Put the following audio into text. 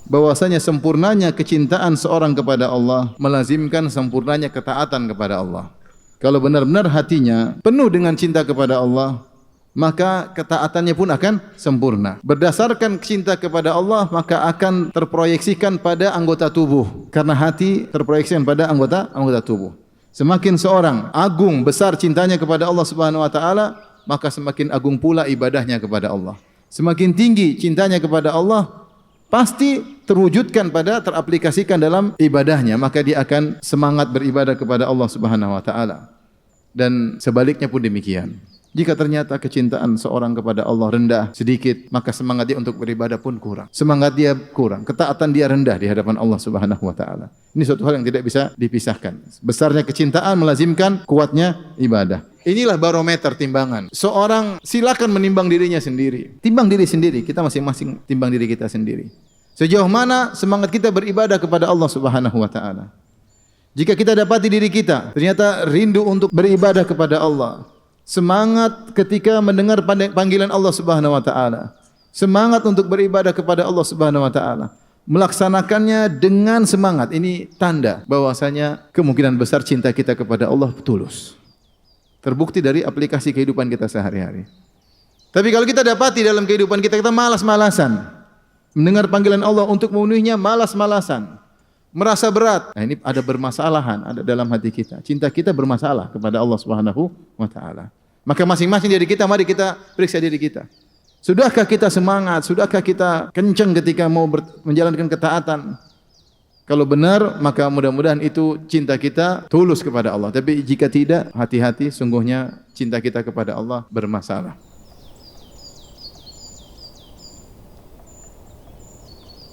bahwasanya sempurnanya kecintaan seorang kepada Allah melazimkan sempurnanya ketaatan kepada Allah. Kalau benar-benar hatinya penuh dengan cinta kepada Allah, maka ketaatannya pun akan sempurna. Berdasarkan cinta kepada Allah, maka akan terproyeksikan pada anggota tubuh. Karena hati terproyeksikan pada anggota tubuh. Semakin seorang agung besar cintanya kepada Allah Subhanahu wa taala, maka semakin agung pula ibadahnya kepada Allah. Semakin tinggi cintanya kepada Allah, pasti terwujudkan teraplikasikan dalam ibadahnya, maka dia akan semangat beribadah kepada Allah Subhanahu wa taala. Dan sebaliknya pun demikian. Jika ternyata kecintaan seorang kepada Allah rendah sedikit, maka semangat dia untuk beribadah pun kurang. Semangat dia kurang, ketaatan dia rendah di hadapan Allah Subhanahu wa taala. Ini suatu hal yang tidak bisa dipisahkan. Besarnya kecintaan melazimkan kuatnya ibadah. Inilah barometer timbangan. Seorang silakan menimbang dirinya sendiri. Timbang diri sendiri, kita masing-masing timbang diri kita sendiri. Sejauh mana semangat kita beribadah kepada Allah Subhanahu wa taala. Jika kita dapati diri kita ternyata rindu untuk beribadah kepada Allah, semangat ketika mendengar panggilan Allah Subhanahu wa taala, semangat untuk beribadah kepada Allah Subhanahu wa taala, melaksanakannya dengan semangat, ini tanda bahwasanya kemungkinan besar cinta kita kepada Allah tulus. Terbukti dari aplikasi kehidupan kita sehari-hari. Tapi kalau kita dapati dalam kehidupan kita, kita malas-malasan mendengar panggilan Allah untuk memenuhinya, malas-malasan, merasa berat. Nah, ini ada bermasalahan, ada dalam hati kita. Cinta kita bermasalah kepada Allah Subhanahu wa taala. Maka masing-masing dari kita, mari kita periksa diri kita. Sudahkah kita semangat? Sudahkah kita kencang ketika mau menjalankan ketaatan? Kalau benar, maka mudah-mudahan itu cinta kita tulus kepada Allah. Tapi jika tidak, hati-hati, sungguhnya cinta kita kepada Allah bermasalah.